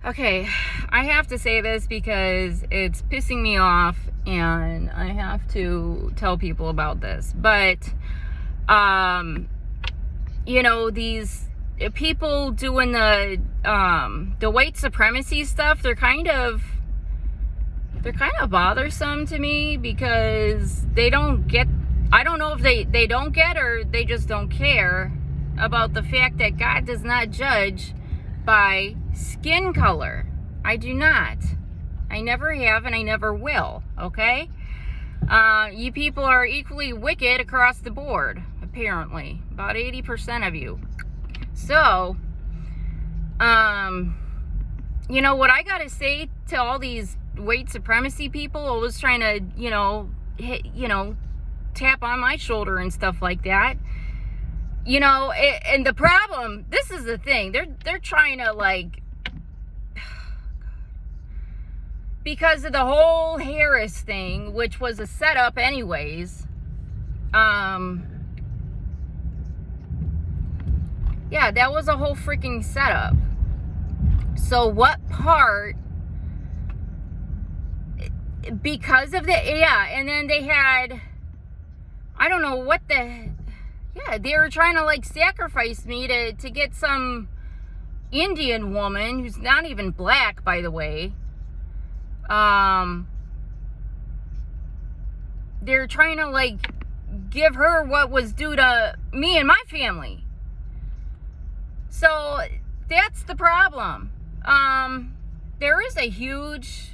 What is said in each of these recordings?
Okay, I have to say this because it's pissing me off and I have to tell people about this. But, these people doing the white supremacy stuff, they're kind of bothersome to me because they don't get, I don't know if they don't get or they just don't care about the fact that God does not judge by skin color. I do not. I never have and I never will, okay? You people are equally wicked across the board, apparently. About 80% of you. So, what I gotta say to all these white supremacy people always trying to, tap on my shoulder and stuff like that. And the problem, this is the thing, they're trying to because of the whole Harris thing, which was a setup anyways, yeah, that was a whole freaking setup. So what part, because of and then they had, I don't know what they were trying to sacrifice me to get some Indian woman who's not even black, by the way. They're trying to give her what was due to me and my family. So that's the problem. There is a huge,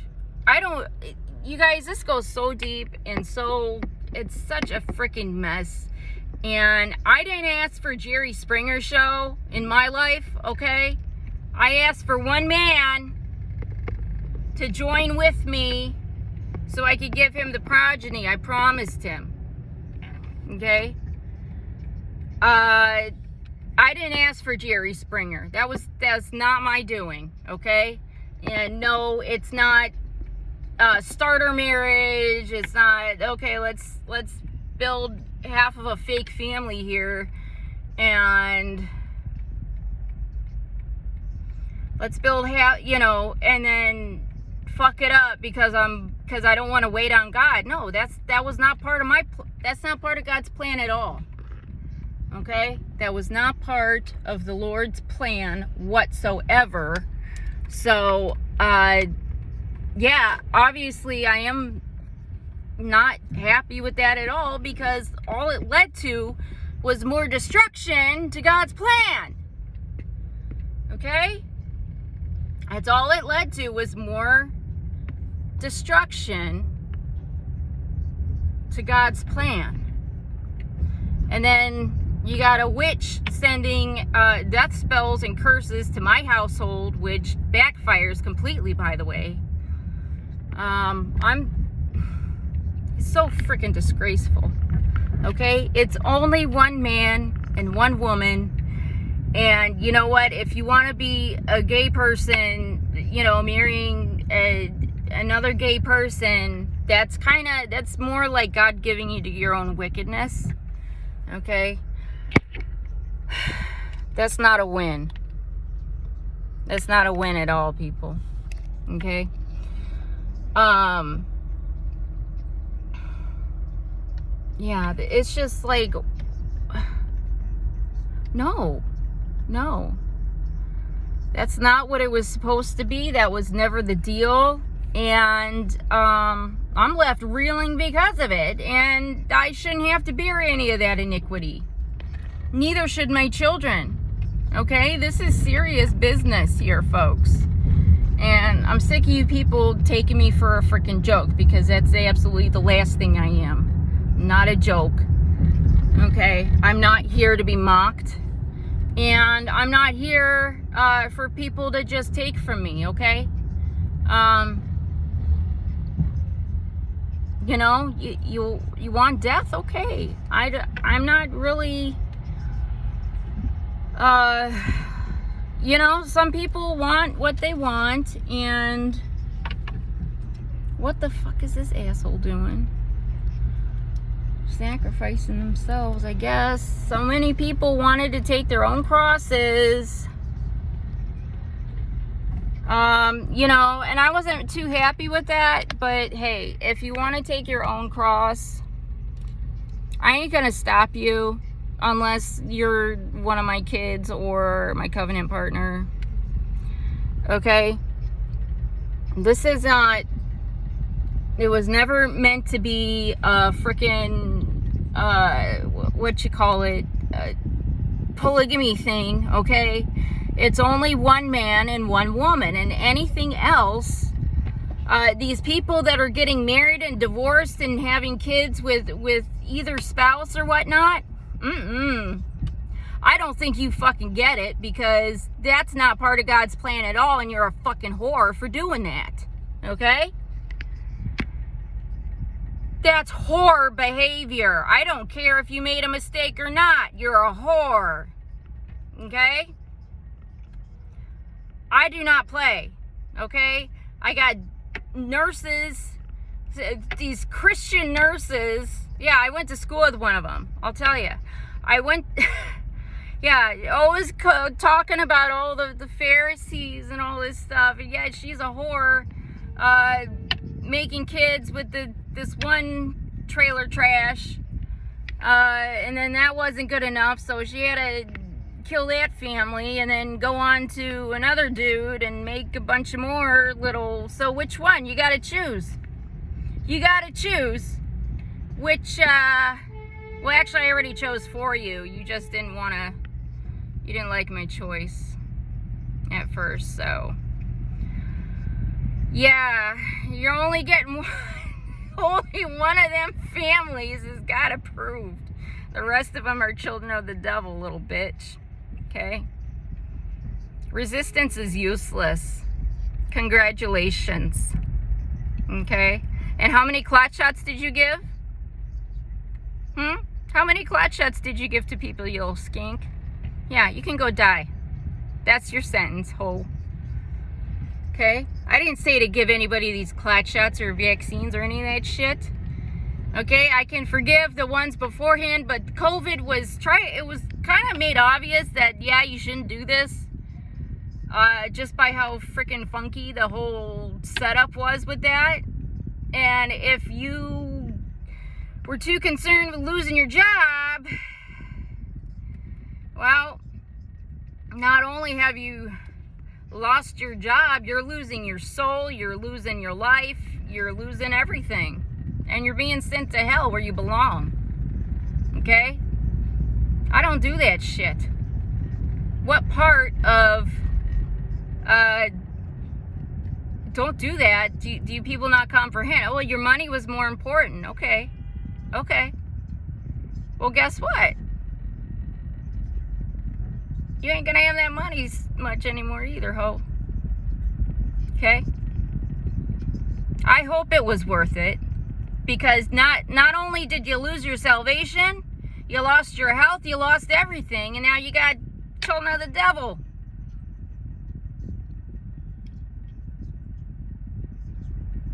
you guys, this goes so deep and it's such a freaking mess. And I didn't ask for Jerry Springer show in my life, okay? I asked for one man to join with me so I could give him the progeny I promised him, okay? I didn't ask for Jerry Springer. That's not my doing, okay? And no, it's not starter marriage. It's not, okay, let's build half of a fake family here and let's build and then fuck it up because I don't want to wait on God. No, that was not part of that's not part of God's plan at all. Okay? That was not part of the Lord's plan whatsoever. So, obviously I am not happy with that at all because all it led to was more destruction to God's plan. Okay? That's all it led to, was more destruction to God's plan. And then you got a witch sending death spells and curses to my household, which backfires completely, by the way. It's so freaking disgraceful. Okay? It's only one man and one woman. And you know what? If you want to be a gay person, marrying another gay person, that's more like God giving you to your own wickedness. Okay? That's not a win. That's not a win at all, people. Okay? Yeah, it's just no. That's not what it was supposed to be. That was never the deal. And I'm left reeling because of it. And I shouldn't have to bear any of that iniquity. Neither should my children. Okay? This is serious business here, folks. And I'm sick of you people taking me for a freaking joke, because that's absolutely the last thing I am. Not a joke. Okay? I'm not here to be mocked. And I'm not here for people to just take from me, okay? You want death? Okay. I'm not really, some people want what they want, and what the fuck is this asshole doing? Sacrificing themselves, I guess. So many people wanted to take their own crosses. You know, and I wasn't too happy with that, but hey, if you want to take your own cross, I ain't gonna stop you unless you're one of my kids or my covenant partner. Okay? This is not, it was never meant to be a freaking, polygamy thing, okay? It's only one man and one woman, and anything else, these people that are getting married and divorced and having kids with either spouse or whatnot, I don't think you fucking get it, because that's not part of God's plan at all, and you're a fucking whore for doing that, okay? That's whore behavior. I don't care if you made a mistake or not. You're a whore, okay? I do not play, okay? I got nurses, these Christian nurses. Yeah, I went to school with one of them, I'll tell you. I went, yeah, always talking about all the Pharisees and all this stuff. And yeah, she's a whore, making kids with this one trailer trash. And then that wasn't good enough, so she had to kill that family and then go on to another dude and make a bunch of more little. So which one? You gotta choose. You gotta choose which, well, actually, I already chose for you. You just didn't want to, you didn't like my choice at first, so. Yeah, you're only getting one, only one of them families has got approved. The rest of them are children of the devil, little bitch. Okay? Resistance is useless. Congratulations. Okay? And how many clot shots did you give? How many clot shots did you give to people, you little skink? Yeah, you can go die. That's your sentence, ho. Okay? I didn't say to give anybody these clot shots or vaccines or any of that shit. Okay? I can forgive the ones beforehand, but COVID was it was kind of made obvious that, yeah, you shouldn't do this. Just by how freaking funky the whole setup was with that. And if you were too concerned with losing your job, well, not only have you lost your job, you're losing your soul, you're losing your life, you're losing everything. And you're being sent to hell where you belong. Okay? I don't do that shit. What part of, don't do that, do you people not comprehend? Oh, well, your money was more important. Okay. Okay. Well, guess what? You ain't gonna have that money much anymore either, ho. Okay? I hope it was worth it. Because not only did you lose your salvation, you lost your health, you lost everything, and now you got children of the devil.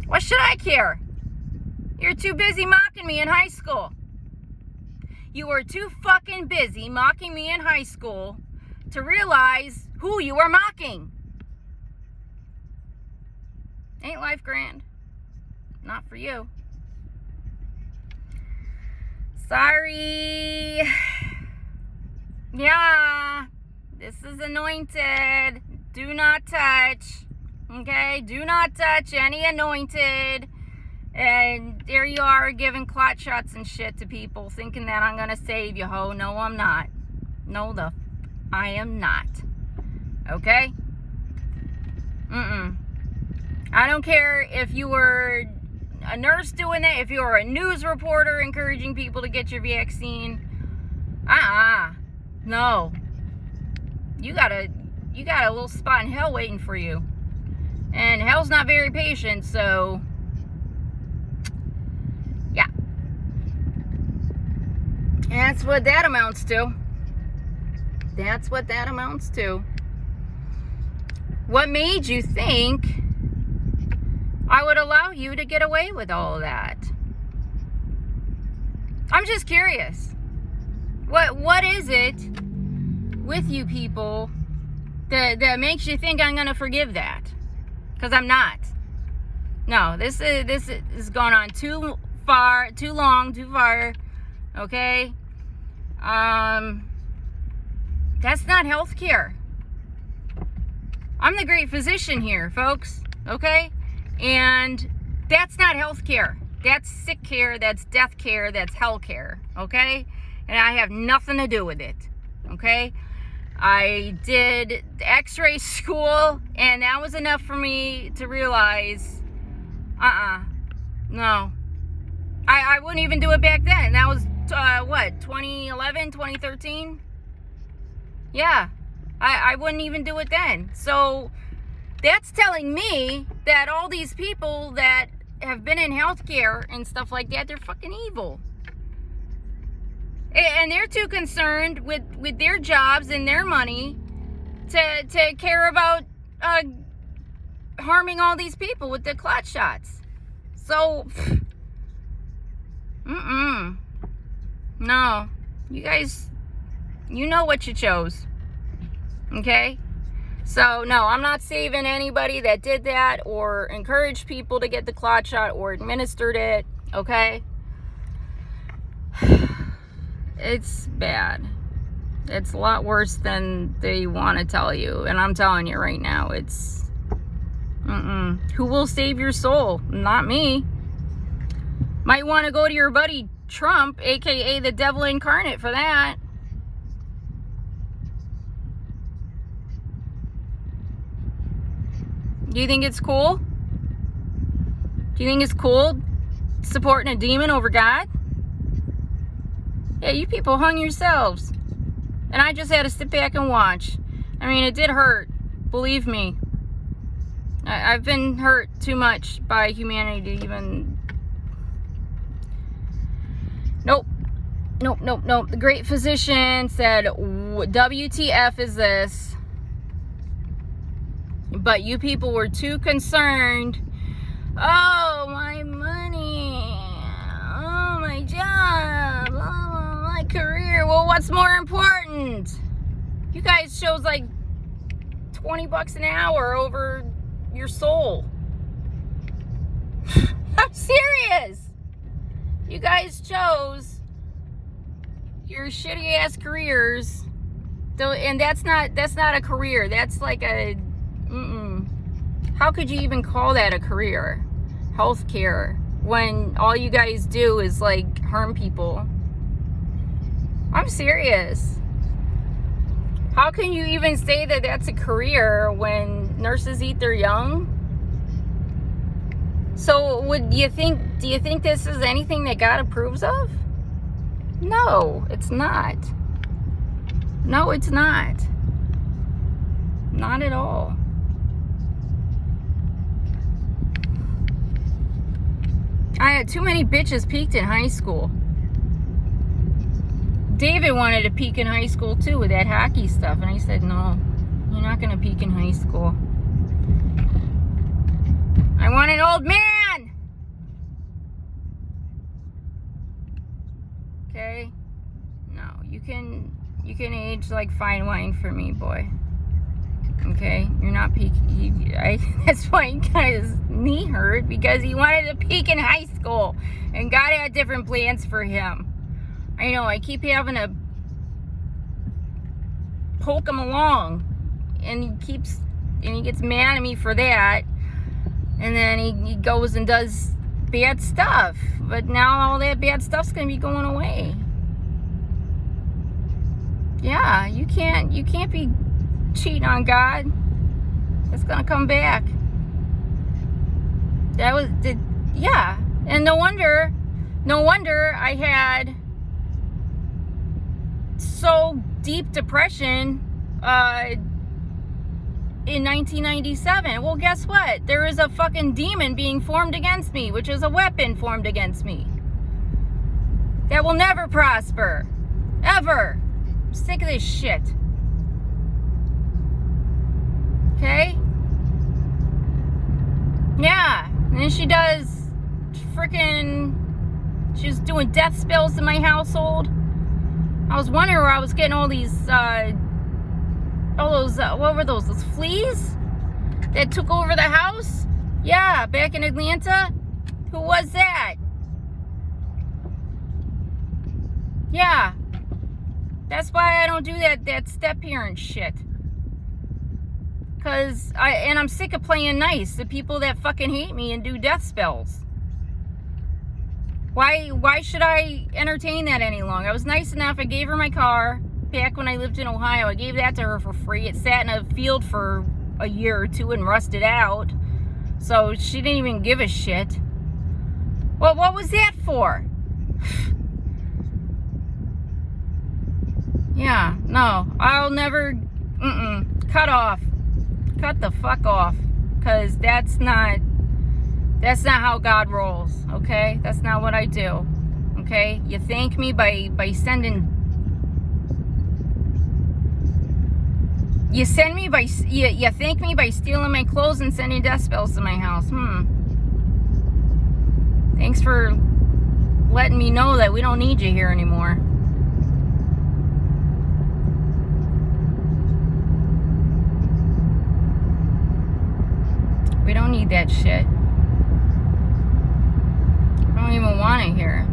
What should I care? You're too busy mocking me in high school. You were too fucking busy mocking me in high school to realize who you were mocking. Ain't life grand? Not for you. Sorry. Yeah, this is anointed. Do not touch. Okay? Do not touch any anointed. And there you are giving clot shots and shit to people, thinking that I'm going to save you, ho. No, I'm not. No, I am not. Okay? I don't care if you were a nurse doing that, if you were a news reporter encouraging people to get your vaccine. No. You got a little spot in hell waiting for you. And hell's not very patient, so yeah. That's what that amounts to. That's what that amounts to. What made you think I would allow you to get away with all of that? I'm just curious. What is it with you people that makes you think I'm going to forgive that? Because I'm not. No, this is going on too far, too long, too far. Okay? That's not healthcare. I'm the great physician here, folks. Okay? And that's not healthcare. That's sick care, that's death care, that's hell care. Okay? And I have nothing to do with it. Okay? I did x-ray school, and that was enough for me to realize, no. I wouldn't even do it back then. That was, 2011, 2013? Yeah, I wouldn't even do it then. So that's telling me that all these people that have been in healthcare and stuff like that, they're fucking evil. And they're too concerned with their jobs and their money to care about harming all these people with the clot shots. So, no. You guys, you know what you chose. Okay? So, no, I'm not saving anybody that did that or encouraged people to get the clot shot or administered it. Okay? It's bad. It's a lot worse than they want to tell you. And I'm telling you right now, it's... Who will save your soul? Not me. Might want to go to your buddy Trump, aka the devil incarnate, for that. Do you think it's cool? Do you think it's cool supporting a demon over God? Yeah, you people hung yourselves. And I just had to sit back and watch. I mean, it did hurt. Believe me. I've been hurt too much by humanity to even... Nope. The great physician said, WTF is this? But you people were too concerned. Oh, my money. Oh, my job. Oh, my career. Well, what's more important? You guys chose like $20 an hour over your soul. I'm serious. You guys chose your shitty ass careers. And that's not a career. That's like a How could you even call that a career? Healthcare, when all you guys do is like harm people. I'm serious. How can you even say that that's a career when nurses eat their young? So do you think this is anything that God approves of? No, it's not. No, it's not. Not at all. I had too many bitches peaked in high school. David wanted to peak in high school too with that hockey stuff, and I said, no, you're not going to peak in high school. I want an old man! Okay? No, you can age like fine wine for me, boy. Okay? You're not peaking. That's why he got his knee hurt, because he wanted to peak in high school, and God had different plans for him. I know, I keep having to poke him along, and he gets mad at me for that, and then he goes and does bad stuff. But now all that bad stuff's gonna be going away. Yeah, you can't be cheating on God. It's gonna come back. Yeah, and no wonder I had so deep depression in 1997. Well, guess what? There is a fucking demon being formed against me, which is a weapon formed against me that will never prosper, ever. I'm sick of this shit. Okay? Yeah, and then she was doing death spells in my household. I was wondering where I was getting all these, what were those fleas? that took over the house? Yeah, back in Atlanta. Who was that? Yeah. That's why I don't do that step-parent shit. Cause I'm sick of playing nice. The people that fucking hate me and do death spells. Why should I entertain that any longer? I was nice enough. I gave her my car back when I lived in Ohio. I gave that to her for free. It sat in a field for a year or two and rusted out. So she didn't even give a shit. Well, what was that for? Yeah, no. I'll never... Cut off. Cut the fuck off. Because that's not how God rolls, okay? That's not what I do, okay? You thank me by sending... You thank me by stealing my clothes and sending death spells to my house. Thanks for letting me know that we don't need you here anymore. We don't need that shit. I don't even want it here.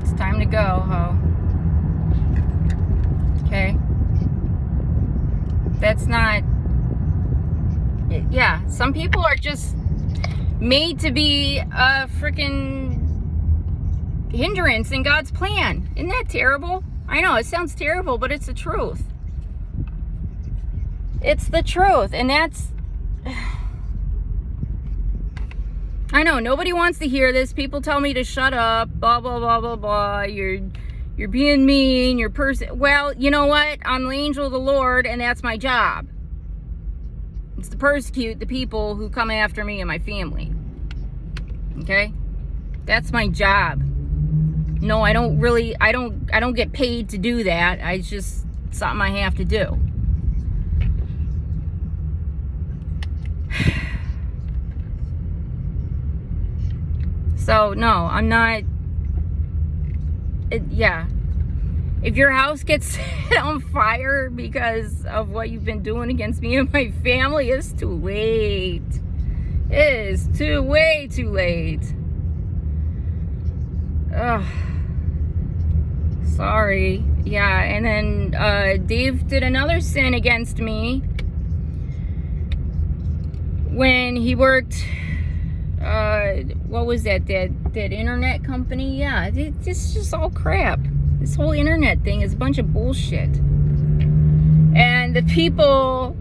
It's time to go, ho. Okay? That's not... Yeah, some people are just made to be a freaking hindrance in God's plan. Isn't that terrible? I know, it sounds terrible, but it's the truth. It's the truth, and that's... I know, nobody wants to hear this. People tell me to shut up, blah, blah, blah, blah, blah. You're being mean, you're Well, you know what? I'm the angel of the Lord, and that's my job. It's to persecute the people who come after me and my family. Okay? That's my job. No, I don't get paid to do that. It's just something I have to do. So, no, I'm not... yeah. If your house gets set on fire because of what you've been doing against me and my family, it's too late. It is way too late. Ugh. Sorry. Yeah, and then Dave did another sin against me when he worked... what was that internet company? Yeah, it's just all crap. This whole internet thing is a bunch of bullshit. And the people,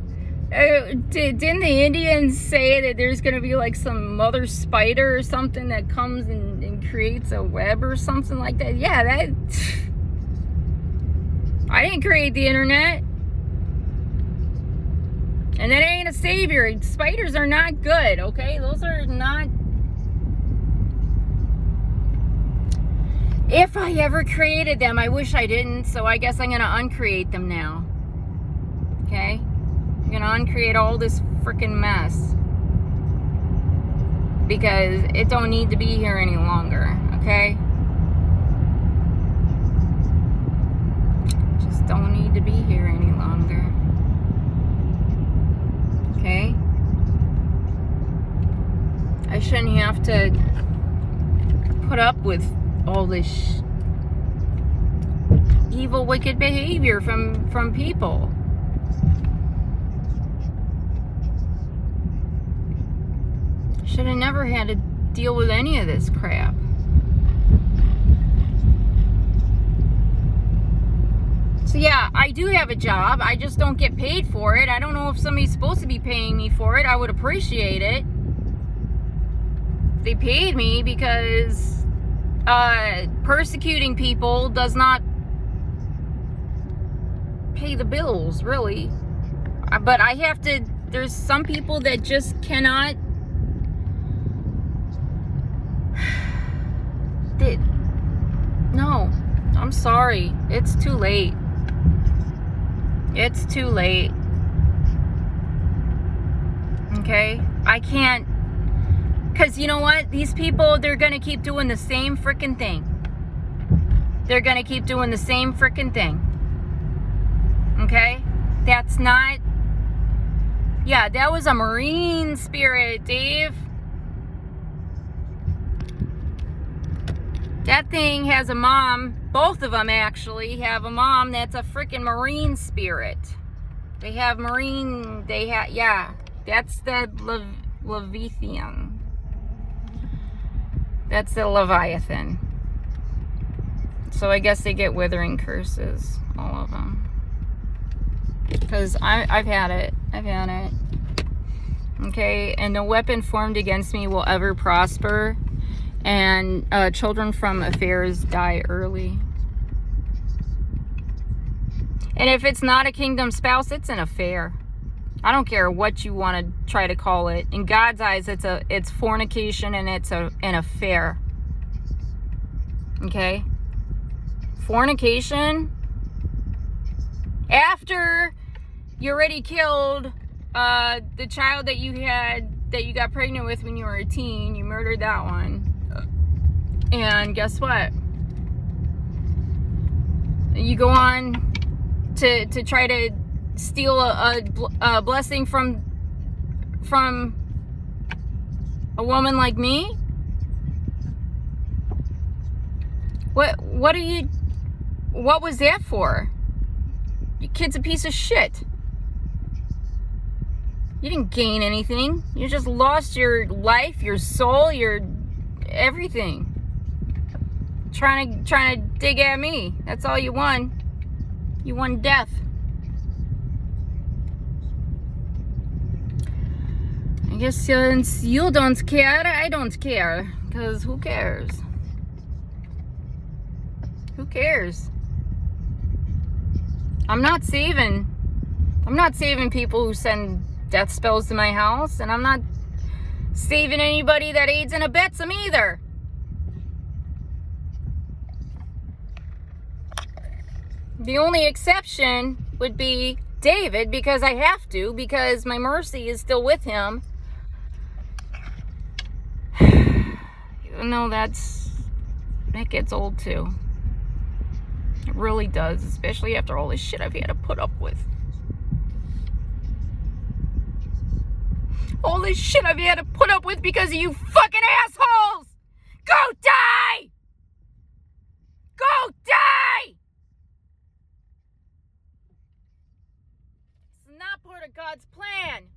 didn't the Indians say that there's gonna be like some mother spider or something that comes and creates a web or something like that? Yeah, I didn't create the internet. And that ain't a savior. Spiders are not good, okay? Those are not... If I ever created them, I wish I didn't, so I guess I'm going to uncreate them now. Okay? I'm going to uncreate all this freaking mess. Because it don't need to be here any longer, okay? Just don't need to be here any longer. Okay? I shouldn't have to put up with all this evil, wicked behavior from people. Should have never had to deal with any of this crap. So yeah, I do have a job. I just don't get paid for it. I don't know if somebody's supposed to be paying me for it. I would appreciate it. They paid me because persecuting people does not pay the bills, really. But I have to... There's some people that just cannot... No, I'm sorry. It's too late. It's too late. Okay? I can't... Because you know what? These people, they're going to keep doing the same freaking thing. They're going to keep doing the same freaking thing. Okay? That's not... Yeah, that was a marine spirit, Dave. That thing has a mom. Both of them actually have a mom that's a freaking marine spirit. They have marine... Yeah. That's the Leviathan. That's the Leviathan. So I guess they get withering curses, all of them. Because I've had it. I've had it. Okay, and no weapon formed against me will ever prosper. And children from affairs die early. And if it's not a kingdom spouse, it's an affair. I don't care what you want to try to call it. In God's eyes, it's fornication and it's an affair. Okay? Fornication. After you already killed the child that you got pregnant with when you were a teen, you murdered that one. And guess what? You go on to try to steal a blessing from a woman like me? What was that for? Your kid's a piece of shit. You didn't gain anything. You just lost your life, your soul, your everything. Trying to dig at me. That's all you won. You won death. I guess since you don't care, I don't care. Because who cares? Who cares? I'm not saving people who send death spells to my house, and I'm not saving anybody that aids and abets them either. The only exception would be David, because I have to, because my mercy is still with him. Even though that gets old too. It really does, especially after all this shit I've had to put up with. All this shit I've had to put up with because of you fucking assholes! Go die! Go die! It's not part of God's plan.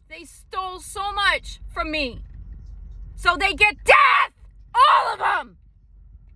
They stole so much from me. So they get death! All of them!